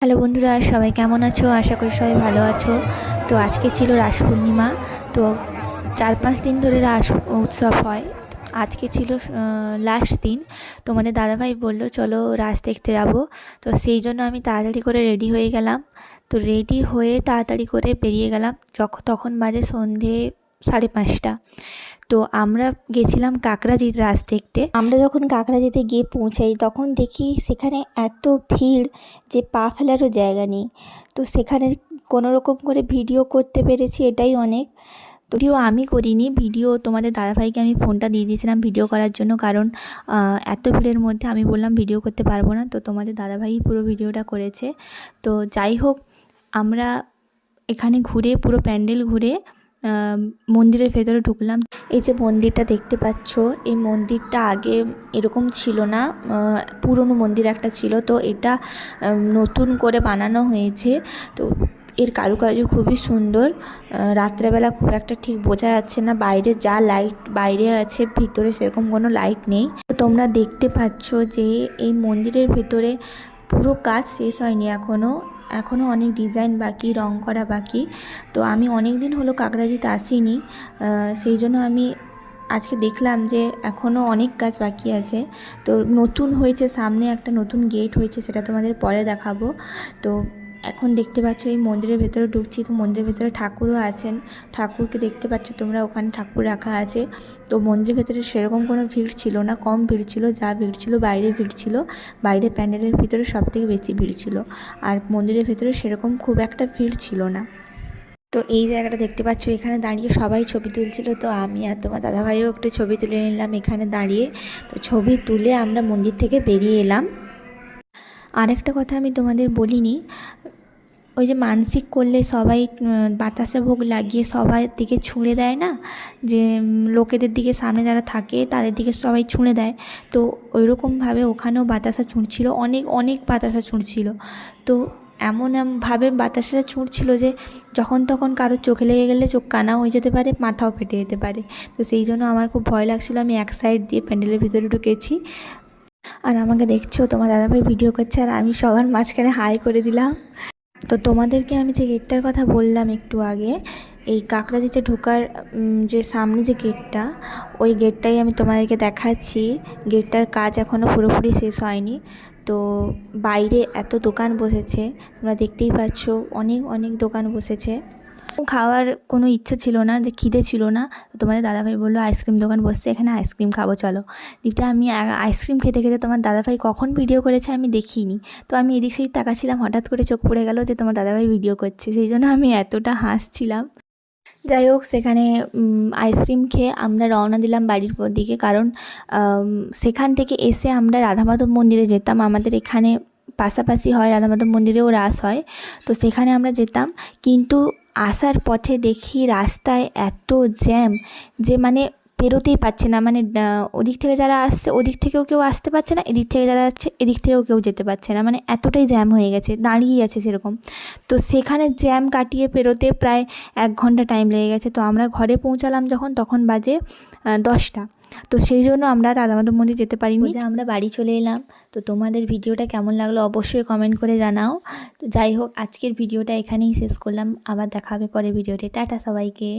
Hello বন্ধুরা, সবাই কেমন আছো? আশা করি সবাই ভালো আছো। তো আজকে ছিল রাস পূর্ণিমা। তো 4-5 দিন ধরে রাস উৎসব হয়। আজকে ছিল লাস্ট দিন। তোমাদের দাদাভাই বলল চলো রাস দেখতে যাবো। তো সেই জন্য আমি তাড়াতাড়ি করে রেডি হয়ে গেলাম। তো রেডি হয়ে তাড়াতাড়ি করে বেরিয়ে গেলাম। তখন বাজে সন্ধে 5:30। তো আমরা গেছিলাম কাকড়াজিৎ রাস দেখতে। আমরা যখন কাকড়াজিতে গিয়ে পৌঁছাই তখন দেখি সেখানে এত ভিড় যে পা ফেলারও জায়গা নেই। তো সেখানে কোনো রকম করে ভিডিও করতে পেরেছি, এটাই অনেক। তো ভিডিও আমি করিনি, ভিডিও তোমাদের দাদাভাইকে আমি ফোনটা দিয়ে দিয়েছিলাম ভিডিও করার জন্য, কারণ এত ভিড়ের মধ্যে আমি বললাম ভিডিও করতে পারবো না। তো তোমাদের দাদাভাই পুরো ভিডিওটা করেছে। তো যাই হোক, আমরা এখানে ঘুরে পুরো প্যান্ডেল ঘুরে মন্দিরের ভেতরে ঢুকলাম। এই যে মন্দিরটা দেখতে পাচ্ছ, এই মন্দিরটা আগে এরকম ছিল না, পুরনো মন্দির একটা ছিল। তো এটা নতুন করে বানানো হয়েছে। তো এর কারুকার্য খুবই সুন্দর। রাত্রেবেলা খুব একটা ঠিক বোঝা যাচ্ছে না, বাইরে যা লাইট বাইরে আছে ভিতরে সেরকম কোনো লাইট নেই। তো তোমরা দেখতে পাচ্ছ যে এই মন্দিরের ভেতরে পুরো কাজ শেষ হয়নি এখনও অনেক ডিজাইন বাকি, রং করা বাকি। তো আমি অনেক দিন হলো কাকড়াজিতে আসিনি, সেই জন্য আমি আজকে দেখলাম যে এখনও অনেক কাজ বাকি আছে। তো নতুন হয়েছে, সামনে একটা নতুন গেট হয়েছে, সেটা তোমাদের পরে দেখাবো। তো এখন দেখতে পাচ্ছ এই মন্দিরের ভেতরে ঢুকছি। তো মন্দিরের ভেতরে ঠাকুরও আছেন, ঠাকুরকে দেখতে পাচ্ছ তোমরা, ওখানে ঠাকুর রাখা আছে। তো মন্দিরের ভেতরে সেরকম কোনো ভিড় ছিল না, কম ভিড় ছিল। যা ভিড় ছিল বাইরে ভিড় ছিল, বাইরে প্যান্ডেলের ভিতরে সবথেকে বেশি ভিড় ছিল। আর মন্দিরের ভেতরে সেরকম খুব একটা ভিড় ছিল না। তো এই জায়গাটা দেখতে পাচ্ছ, এখানে দাঁড়িয়ে সবাই ছবি তুলছিল। তো আমি আর তোমার দাদাভাইও একটু ছবি তুলে নিলাম এখানে দাঁড়িয়ে। তো ছবি তুলে আমরা মন্দির থেকে বেরিয়ে এলাম। আরেকটা কথা আমি তোমাদের বলিনি, ওই যে মানসিক করলে সবাই বাতাসা ভোগ লাগিয়ে সবার দিকে ছুঁড়ে দেয় না, যে লোকেদের দিকে সামনে যারা থাকে তাদের দিকে সবাই ছুঁড়ে দেয়। তো ওইরকমভাবে ওখানেও বাতাসা ছুঁড়ছিল, অনেক অনেক বাতাসা ছুঁড়ছিল। তো এমনভাবে বাতাসাটা ছুঁড়ছিল যে যখন তখন কারোর চোখে লেগে গেলে চোখ কানা হয়ে যেতে পারে, মাথাও ফেটে যেতে পারে। তো সেই জন্য আমার খুব ভয় লাগছিলো। আমি এক সাইড দিয়ে প্যান্ডেলের ভিতরে ঢুকেছি, আর আমাকে দেখছো তোমার দাদাভাই ভিডিও করছে, আর আমি সবার মাঝখানে হাই করে দিলাম। তো তোমাদেরকে আমি যে গেটটার কথা বললাম একটু আগে, এই কাকড়াজিতে ঢোকার যে সামনে যে গেটটা, ওই গেটটাই আমি তোমাদেরকে দেখাচ্ছি। গেটটার কাজ এখনও পুরোপুরি শেষ হয়নি। তো বাইরে এত দোকান বসেছে, তোমরা দেখতেই পাচ্ছ, অনেক অনেক দোকান বসেছে। খাওয়ার কোনো ইচ্ছা ছিল না, যে খিদে ছিল না। তো তোমাদের দাদাভাই বললো আইসক্রিম দোকান বসছে, এখানে আইসক্রিম খাবো চলো। দিকটা আমি আইসক্রিম খেতে খেতে তোমার দাদাভাই কখন ভিডিও করেছে আমি দেখিনি। তো আমি এদিক সেদিক তাকাচ্ছিলাম, হঠাৎ করে চোখ পড়ে গেল যে তোমার দাদাভাই ভিডিও করছে, সেই জন্য আমি এতটা হাসছিলাম। যাই হোক, সেখানে আইসক্রিম খেয়ে আমরা রওনা দিলাম বাড়ির দিকে, কারণ সেখান থেকে এসে আমরা রাধা মাধব মন্দিরে যেতাম। আমাদের এখানে পাশাপাশি হয়, রাধা মাধব মন্দিরেও রাস হয়। তো সেখানে আমরা যেতাম, কিন্তু আসার পথে দেখি রাস্তায় এত জ্যাম যে মানে পেরোতেই পারছে না। মানে ওদিক থেকে যারা আসছে ওদিক থেকেও কেউ আসতে পারছে না, এদিক থেকে যারা আসছে এদিক থেকেও কেউ যেতে পারছে না। মানে এতটাই জ্যাম হয়ে গেছে, দাঁড়িয়েই আছে সেরকম। তো সেখানে জ্যাম কাটিয়ে পেরোতে প্রায় 1 ঘন্টা টাইম লেগে গেছে। তো আমরা ঘরে পৌঁছালাম যখন, তখন বাজে 10টা। তো সেই জন্য আমরা রাধা মাধব মন্দির যেতে পারিনি, যে আমরা বাড়ি চলে এলাম। তো তোমাদের ভিডিওটা কেমন লাগলো অবশ্যই কমেন্ট করে জানাও। তো যাই হোক, আজকের ভিডিওটা এখানেই শেষ করলাম, আবার দেখা হবে পরের ভিডিওতে। টাটা সবাইকে।